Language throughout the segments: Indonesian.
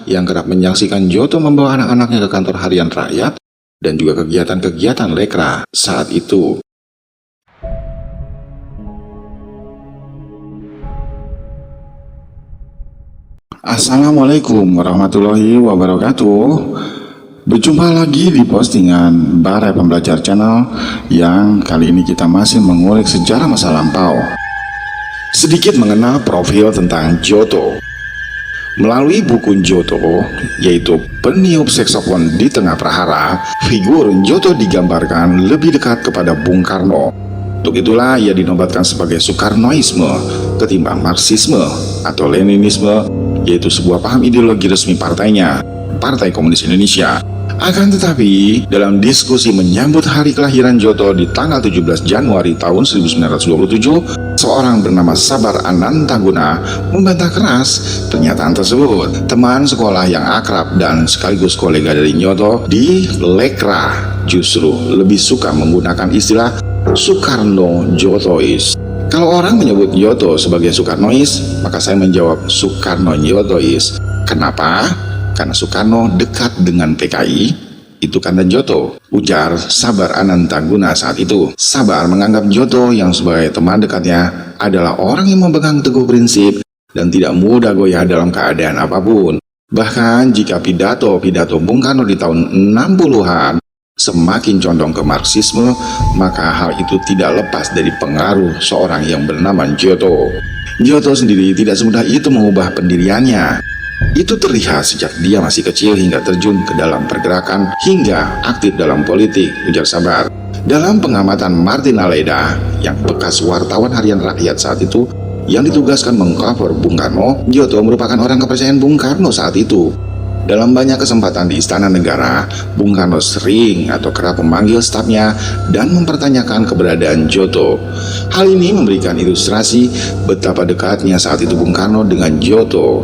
yang kerap menyaksikan Joto membawa anak-anaknya ke kantor harian rakyat dan juga kegiatan-kegiatan lekra saat itu. Assalamualaikum warahmatullahi wabarakatuh. Berjumpa lagi di postingan Barai Pembelajar Channel yang kali ini kita masih mengulik sejarah masa lampau. Sedikit mengenal profil tentang Joto. Melalui buku Joto, yaitu peniup saksofon di tengah prahara, figur Joto digambarkan lebih dekat kepada Bung Karno. Untuk itulah ia dinobatkan sebagai Soekarnoisme ketimbang Marxisme atau Leninisme, yaitu sebuah paham ideologi resmi partainya, Partai Komunis Indonesia. Akan tetapi, dalam diskusi menyambut hari kelahiran Joto di tanggal 17 Januari tahun 1927, seorang bernama Sabar Anantaguna membantah keras pernyataan tersebut. Teman sekolah yang akrab dan sekaligus kolega dari Joto di Lekra justru lebih suka menggunakan istilah Soekarno-Jotois. Kalau orang menyebut Joto sebagai Soekarnois, maka saya menjawab Soekarno-Jotois. Kenapa? Karena Soekarno dekat dengan PKI, itu karena Joto, ujar Sabar Anantaguna saat itu. Sabar menganggap Joto yang sebagai teman dekatnya adalah orang yang memegang teguh prinsip dan tidak mudah goyah dalam keadaan apapun. Bahkan jika pidato-pidato Bung Karno di tahun 60-an semakin condong ke Marxisme, maka hal itu tidak lepas dari pengaruh seorang yang bernama Joto. Joto sendiri tidak semudah itu mengubah pendiriannya. Itu terlihat sejak dia masih kecil hingga terjun ke dalam pergerakan hingga aktif dalam politik, ujar Sabar. Dalam pengamatan Martin Aleda, yang bekas wartawan harian rakyat saat itu, yang ditugaskan mengcover Bung Karno, Joto merupakan orang kepercayaan Bung Karno saat itu. Dalam banyak kesempatan di Istana Negara, Bung Karno sering atau kerap memanggil stafnya dan mempertanyakan keberadaan Joto. Hal ini memberikan ilustrasi betapa dekatnya saat itu Bung Karno dengan Joto.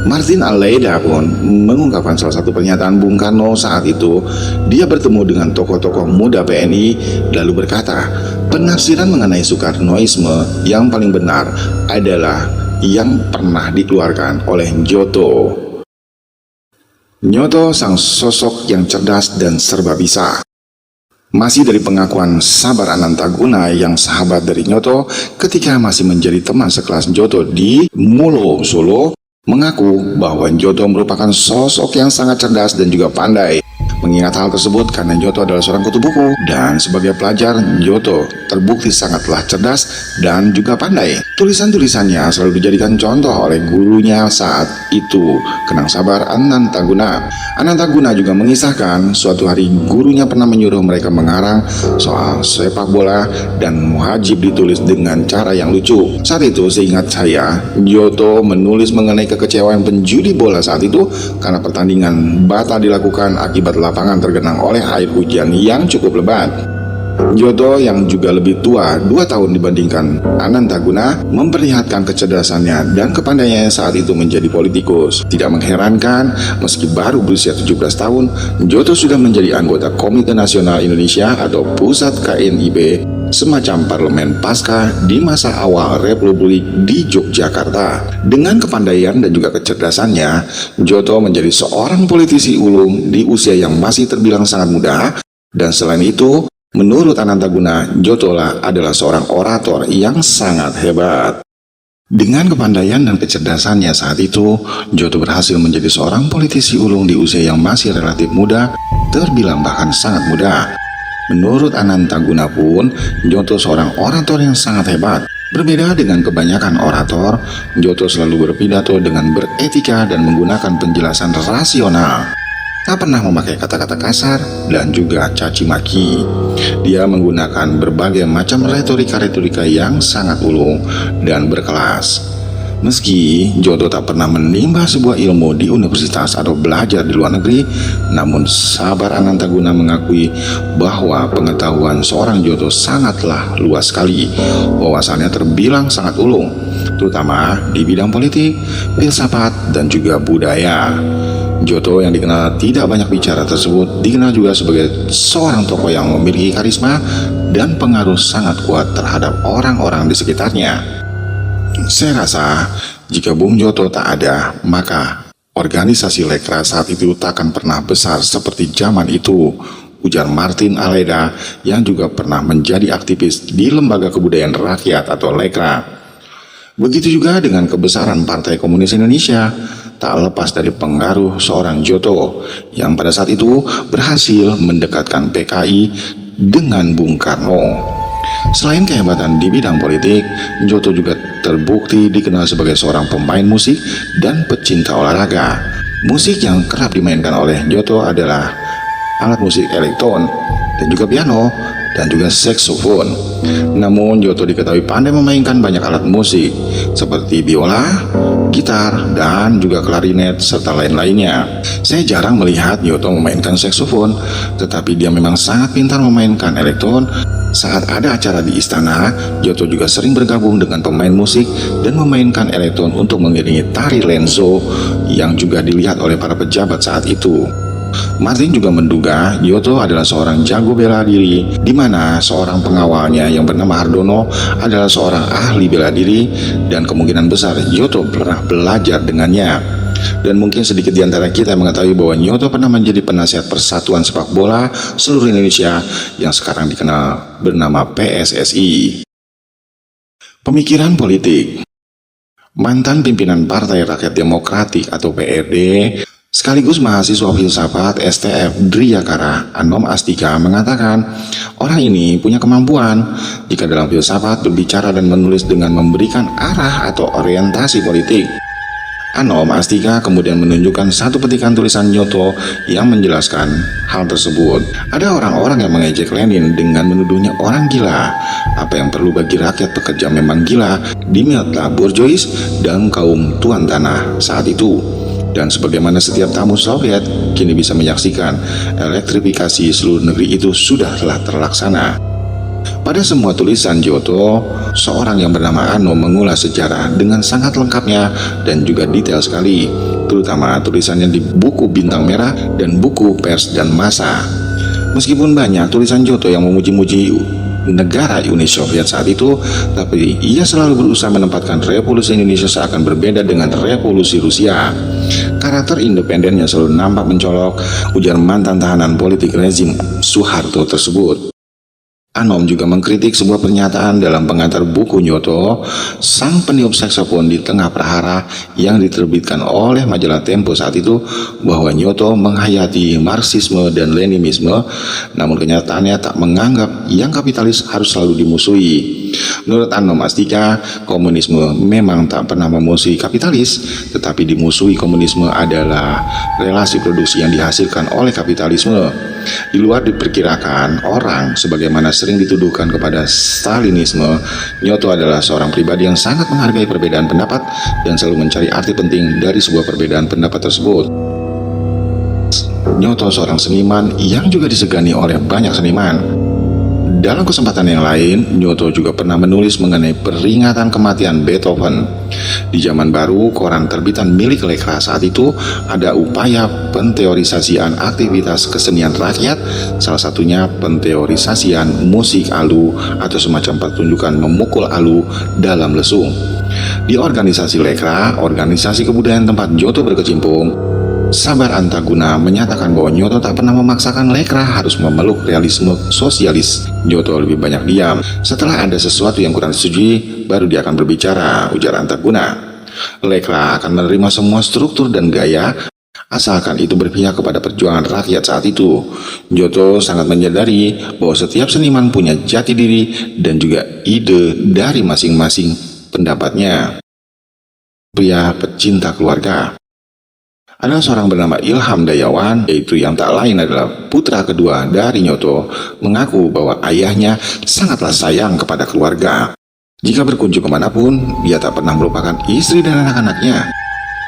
Martin Aleda pun mengungkapkan salah satu pernyataan Bung Karno saat itu. Dia bertemu dengan tokoh-tokoh muda PNI lalu berkata, penafsiran mengenai Soekarnoisme yang paling benar adalah yang pernah dikeluarkan oleh Joto. Joto sang sosok yang cerdas dan serba bisa. Masih dari pengakuan Sabar Anantaguna yang sahabat dari Joto ketika masih menjadi teman sekelas Joto di Mulo, Solo, mengaku bahwa Joto merupakan sosok yang sangat cerdas dan juga pandai. Mengingat hal tersebut karena Joto adalah seorang kutu buku dan sebagai pelajar Joto terbukti sangatlah cerdas dan juga pandai. Tulisan-tulisannya selalu dijadikan contoh oleh gurunya saat itu, Kenang Sabar Anantaguna. Anantaguna juga mengisahkan suatu hari gurunya pernah menyuruh mereka mengarang soal sepak bola dan wajib ditulis dengan cara yang lucu. Saat itu seingat saya, Joto menulis mengenai kekecewaan penjudi bola saat itu karena pertandingan batal dilakukan akibat lapangan tergenang oleh air hujan yang cukup lebat. Joto yang juga lebih tua 2 tahun dibandingkan Anantaguna memperlihatkan kecerdasannya dan kepandaiannya saat itu menjadi politikus. Tidak mengherankan meski baru berusia 17 tahun, Joto sudah menjadi anggota Komite Nasional Indonesia atau Pusat KNIB, semacam parlemen pasca di masa awal Republik di Yogyakarta. Dengan kepandaian dan juga kecerdasannya, Joto menjadi seorang politisi ulung di usia yang masih terbilang sangat muda. Dan selain itu, menurut Anantaguna, Joto adalah seorang orator yang sangat hebat. Dengan kepandaian dan kecerdasannya saat itu, Joto berhasil menjadi seorang politisi ulung di usia yang masih relatif muda, terbilang bahkan sangat muda. Menurut Anantaguna pun, Joto seorang orator yang sangat hebat. Berbeda dengan kebanyakan orator, Joto selalu berpidato dengan beretika dan menggunakan penjelasan rasional. Tak pernah memakai kata-kata kasar dan juga caci maki. Dia menggunakan berbagai macam retorika-retorika yang sangat ulung dan berkelas. Meski Joto tak pernah menimba sebuah ilmu di universitas atau belajar di luar negeri, namun Sabar Anantaguna mengakui bahwa pengetahuan seorang Joto sangatlah luas sekali. Wawasannya terbilang sangat ulung, terutama di bidang politik, filsafat, dan juga budaya. Joto yang dikenal tidak banyak bicara tersebut dikenal juga sebagai seorang tokoh yang memiliki karisma dan pengaruh sangat kuat terhadap orang-orang di sekitarnya. Saya rasa jika Bung Joto tak ada, maka Organisasi Lekra saat itu takkan pernah besar seperti zaman itu, ujar Martin Aleda yang juga pernah menjadi aktivis di Lembaga Kebudayaan Rakyat atau Lekra. Begitu juga dengan kebesaran Partai Komunis Indonesia, tak lepas dari pengaruh seorang Joto yang pada saat itu berhasil mendekatkan PKI dengan Bung Karno. Selain kehebatan di bidang politik, Joto juga terbukti dikenal sebagai seorang pemain musik dan pecinta olahraga. Musik yang kerap dimainkan oleh Joto adalah alat musik elektron dan juga piano dan juga saksofon. Namun Joto diketahui pandai memainkan banyak alat musik seperti biola, gitar, dan juga klarinet serta lain-lainnya. Saya jarang melihat Joto memainkan saksofon, tetapi dia memang sangat pintar memainkan elektron. Saat ada acara di istana, Joto juga sering bergabung dengan pemain musik dan memainkan elektron untuk mengiringi tari lenzo yang juga dilihat oleh para pejabat saat itu. Martin juga menduga Joto adalah seorang jago bela diri, di mana seorang pengawalnya yang bernama Hardono adalah seorang ahli bela diri dan kemungkinan besar Joto pernah belajar dengannya. Dan mungkin sedikit di antara kita mengetahui bahwa Joto pernah menjadi penasihat Persatuan Sepak Bola seluruh Indonesia yang sekarang dikenal bernama PSSI. Pemikiran politik. Mantan pimpinan Partai Rakyat Demokratik atau PRD sekaligus mahasiswa filsafat STF Driyakara Anom Astika mengatakan orang ini punya kemampuan jika dalam filsafat berbicara dan menulis dengan memberikan arah atau orientasi politik. Anom Astika kemudian menunjukkan satu petikan tulisan Joto yang menjelaskan hal tersebut. Ada orang-orang yang mengejek Lenin dengan menuduhnya orang gila. Apa yang perlu bagi rakyat pekerja memang gila di mata borjuis dan kaum tuan tanah saat itu. Dan sebagaimana setiap tamu Soviet kini bisa menyaksikan, elektrifikasi seluruh negeri itu sudah telah terlaksana. Pada semua tulisan Joto, seorang yang bernama Anom mengulas sejarah dengan sangat lengkapnya dan juga detail sekali, terutama tulisannya di buku Bintang Merah dan buku Pers dan Masa. Meskipun banyak tulisan Joto yang memuji-muji negara Uni Soviet saat itu, tapi ia selalu berusaha menempatkan revolusi Indonesia seakan berbeda dengan revolusi Rusia. Karakter independennya selalu nampak mencolok, ujar mantan tahanan politik rezim Soeharto tersebut. Anom juga mengkritik sebuah pernyataan dalam pengantar buku Joto, sang peniup saksofon di tengah prahara yang diterbitkan oleh majalah Tempo saat itu, bahwa Joto menghayati Marxisme dan Leninisme, namun kenyataannya tak menganggap yang kapitalis harus selalu dimusuhi. Menurut Anom Astika, komunisme memang tak pernah memusuhi kapitalis, tetapi dimusuhi komunisme adalah relasi produksi yang dihasilkan oleh kapitalisme. Di luar diperkirakan orang, sebagaimana sering dituduhkan kepada Stalinisme, Joto adalah seorang pribadi yang sangat menghargai perbedaan pendapat dan selalu mencari arti penting dari sebuah perbedaan pendapat tersebut. Joto seorang seniman yang juga disegani oleh banyak seniman. Dalam kesempatan yang lain, Joto juga pernah menulis mengenai peringatan kematian Beethoven. Di zaman baru, koran terbitan milik Lekra saat itu ada upaya penteorisasian aktivitas kesenian rakyat, salah satunya penteorisasian musik alu atau semacam pertunjukan memukul alu dalam lesung. Di organisasi Lekra, organisasi kebudayaan tempat Joto berkecimpung, Sabar Antaguna menyatakan bahwa Joto tak pernah memaksakan Lekra harus memeluk realisme sosialis. Joto lebih banyak diam. Setelah ada sesuatu yang kurang disetujui, baru dia akan berbicara, ujar Antaguna. Lekra akan menerima semua struktur dan gaya, asalkan itu berpihak kepada perjuangan rakyat saat itu. Joto sangat menyadari bahwa setiap seniman punya jati diri dan juga ide dari masing-masing pendapatnya. Pria pecinta keluarga. Ada seorang bernama Ilham Dayawan, yaitu yang tak lain adalah putra kedua dari Joto, mengaku bahwa ayahnya sangatlah sayang kepada keluarga. Jika berkunjung kemanapun, dia tak pernah melupakan istri dan anak-anaknya.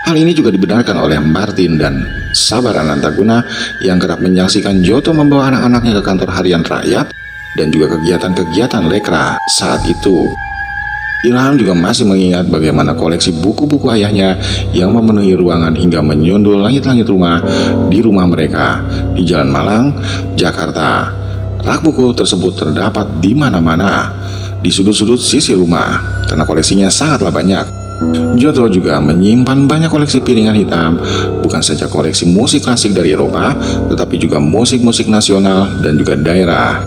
Hal ini juga dibenarkan oleh Martin dan Sabar Anantaguna yang kerap menyaksikan Joto membawa anak-anaknya ke kantor harian rakyat dan juga kegiatan-kegiatan Lekra saat itu. Ilham juga masih mengingat bagaimana koleksi buku-buku ayahnya yang memenuhi ruangan hingga menyundul langit-langit rumah di rumah mereka di Jalan Malang, Jakarta. Rak buku tersebut terdapat di mana-mana, di sudut-sudut sisi rumah, karena koleksinya sangatlah banyak. Giotto juga menyimpan banyak koleksi piringan hitam, bukan saja koleksi musik klasik dari Eropa, tetapi juga musik-musik nasional dan juga daerah.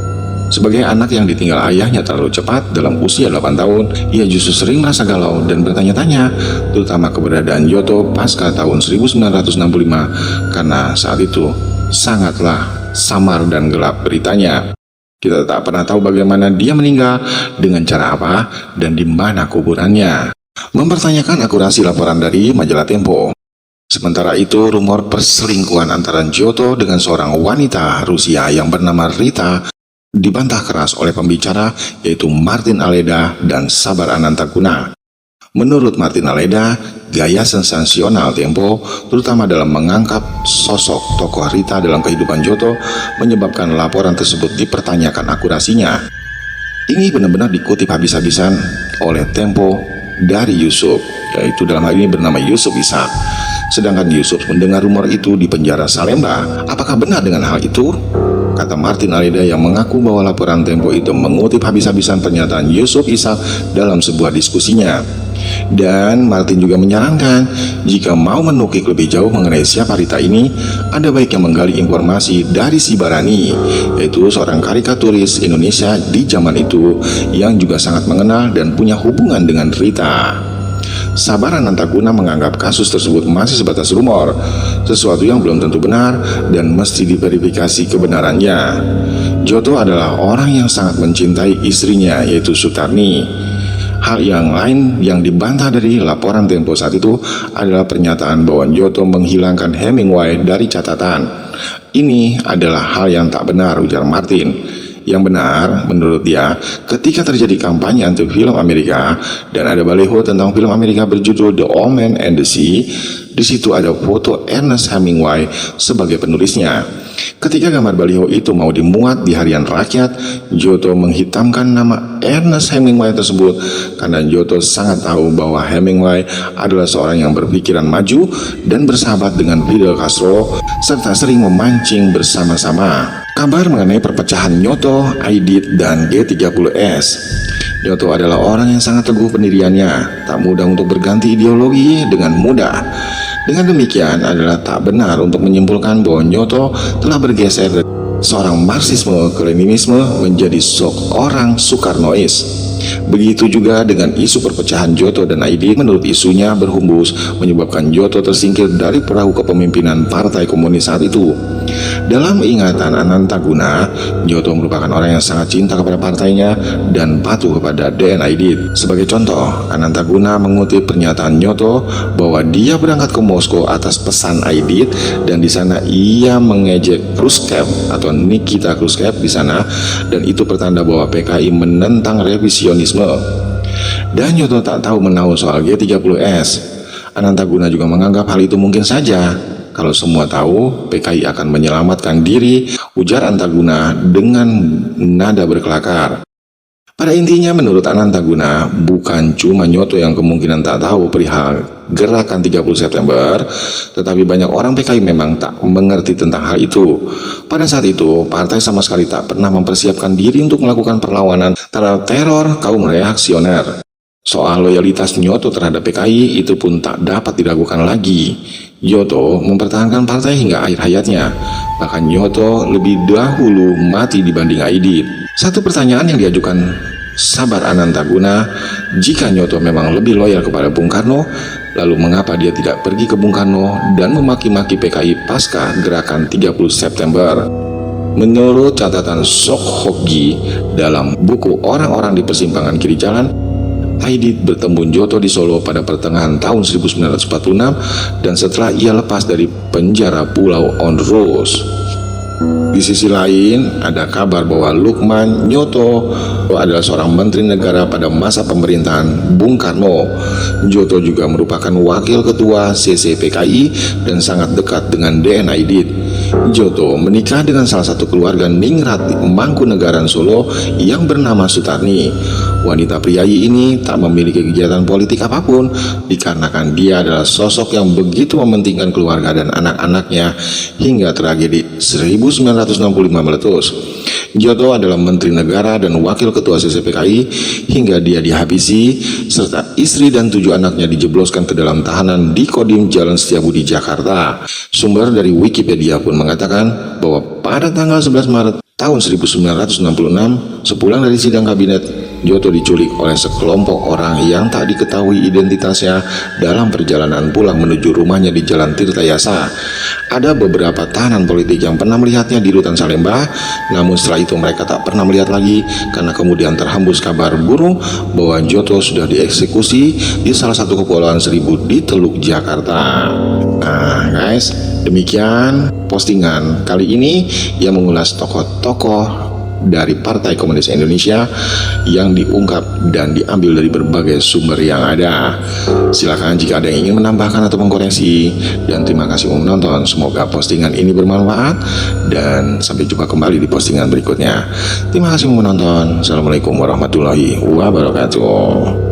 Sebagai anak yang ditinggal ayahnya terlalu cepat dalam usia 8 tahun, ia justru sering merasa galau dan bertanya-tanya, terutama keberadaan Giotto pasca tahun 1965, karena saat itu sangatlah samar dan gelap beritanya. Kita tak pernah tahu bagaimana dia meninggal, dengan cara apa, dan di mana kuburannya. Mempertanyakan akurasi laporan dari majalah Tempo. Sementara itu, rumor perselingkuhan antara Giotto dengan seorang wanita Rusia yang bernama Rita dibantah keras oleh pembicara, yaitu Martin Aleda dan Sabar Anantaguna. Menurut Martin Aleda, gaya sensasional Tempo, terutama dalam mengangkat sosok tokoh Rita dalam kehidupan Giotto, menyebabkan laporan tersebut dipertanyakan akurasinya. Ini benar-benar dikutip habis-habisan oleh Tempo dari Yusuf, yaitu dalam hal ini bernama Yusuf Ishak. Sedangkan Yusuf mendengar rumor itu di penjara Salemba. Apakah benar dengan hal itu? Kata Martin Aleda yang mengaku bahwa laporan Tempo itu mengutip habis-habisan pernyataan Yusuf Ishak dalam sebuah diskusinya. Dan Martin juga menyarankan, jika mau menukik lebih jauh mengenai siapa Rita ini, ada baiknya menggali informasi dari Sibarani, yaitu seorang karikaturis Indonesia di zaman itu yang juga sangat mengenal dan punya hubungan dengan Rita. Sabar Anantaguna menganggap kasus tersebut masih sebatas rumor, sesuatu yang belum tentu benar dan mesti diverifikasi kebenarannya. Giotto adalah orang yang sangat mencintai istrinya, yaitu Sutarni. Hal yang lain yang dibantah dari laporan Tempo saat itu adalah pernyataan bahwa Giotto menghilangkan Hemingway dari catatan. Ini adalah hal yang tak benar, ujar Martin. Yang benar, menurut dia, ketika terjadi kampanye anti film Amerika dan ada baliho tentang film Amerika berjudul The Old Man and the Sea, di situ ada foto Ernest Hemingway sebagai penulisnya. Ketika gambar baliho itu mau dimuat di Harian Rakyat, Giotto menghitamkan nama Ernest Hemingway tersebut karena Giotto sangat tahu bahwa Hemingway adalah seorang yang berpikiran maju dan bersahabat dengan Fidel Castro serta sering memancing bersama-sama. Kabar mengenai perpecahan Giotto, Aidit, dan G30S. Giotto adalah orang yang sangat teguh pendiriannya, tak mudah untuk berganti ideologi dengan mudah. Dengan demikian adalah tak benar untuk menyimpulkan bahwa Giotto telah bergeser dari seorang Marxisme ke Leninisme menjadi seorang Soekarnois. Begitu juga dengan isu perpecahan Giotto dan Aidit. Menurut isunya berhembus menyebabkan Giotto tersingkir dari perahu kepemimpinan Partai Komunis saat itu. Dalam ingatan Anantaguna, Giotto merupakan orang yang sangat cinta kepada partainya dan patuh kepada DN Aidit. Sebagai contoh, Anantaguna mengutip pernyataan Giotto bahwa dia berangkat ke Moskow atas pesan Aidit dan di sana ia mengejek Khrushchev atau Nikita Khrushchev di sana, dan itu pertanda bahwa PKI menentang revisionisme. Dan Giotto tak tahu menahu soal G30S. Anantaguna juga menganggap hal itu mungkin saja. Kalau semua tahu, PKI akan menyelamatkan diri, ujar Antaguna dengan nada berkelakar. Pada intinya, menurut Anantaguna, bukan cuma Giotto yang kemungkinan tak tahu perihal gerakan 30 September, tetapi banyak orang PKI memang tak mengerti tentang hal itu. Pada saat itu, partai sama sekali tak pernah mempersiapkan diri untuk melakukan perlawanan terhadap teror kaum reaksioner. Soal loyalitas Giotto terhadap PKI itu pun tak dapat diragukan lagi. Giotto mempertahankan partai hingga akhir hayatnya. Bahkan Giotto lebih dahulu mati dibanding Aidit. Satu pertanyaan yang diajukan Sabar Anantaguna, jika Giotto memang lebih loyal kepada Bung Karno, lalu mengapa dia tidak pergi ke Bung Karno dan memaki-maki PKI pasca gerakan 30 September? Menurut catatan Sok Hokgi dalam buku Orang-orang di Persimpangan Kiri Jalan, Aidit bertemu Giotto di Solo pada pertengahan tahun 1946 dan setelah ia lepas dari penjara Pulau Onrus. Di sisi lain, ada kabar bahwa Lukman Giotto adalah seorang menteri negara pada masa pemerintahan Bung Karno. Giotto juga merupakan wakil ketua CCPKI dan sangat dekat dengan DN Aidit. Giotto menikah dengan salah satu keluarga ningrat di Mangkunegaran Solo yang bernama Sutarni. Wanita priayi ini tak memiliki kegiatan politik apapun dikarenakan dia adalah sosok yang begitu mementingkan keluarga dan anak-anaknya hingga tragedi 1965 meletus. Giotto adalah Menteri Negara dan Wakil Ketua CCPKI hingga dia dihabisi serta istri dan 7 anaknya dijebloskan ke dalam tahanan di Kodim Jalan Setiabudi, Jakarta. Sumber dari Wikipedia pun mengatakan bahwa pada tanggal 11 Maret tahun 1966, sepulang dari sidang kabinet, Giotto diculik oleh sekelompok orang yang tak diketahui identitasnya dalam perjalanan pulang menuju rumahnya di Jalan Tirtayasa. Ada beberapa tahanan politik yang pernah melihatnya di Rutan Salemba, namun setelah itu mereka tak pernah melihat lagi karena kemudian terhembus kabar burung bahwa Giotto sudah dieksekusi di salah satu kepulauan seribu di Teluk, Jakarta. Nah guys, demikian postingan kali ini yang mengulas tokoh-tokoh dari Partai Komunis Indonesia yang diungkap dan diambil dari berbagai sumber yang ada. Silakan jika ada yang ingin menambahkan atau mengkoreksi, dan terima kasih menonton. Semoga postingan ini bermanfaat dan sampai jumpa kembali di postingan berikutnya. Terima kasih menonton. Assalamualaikum warahmatullahi wabarakatuh.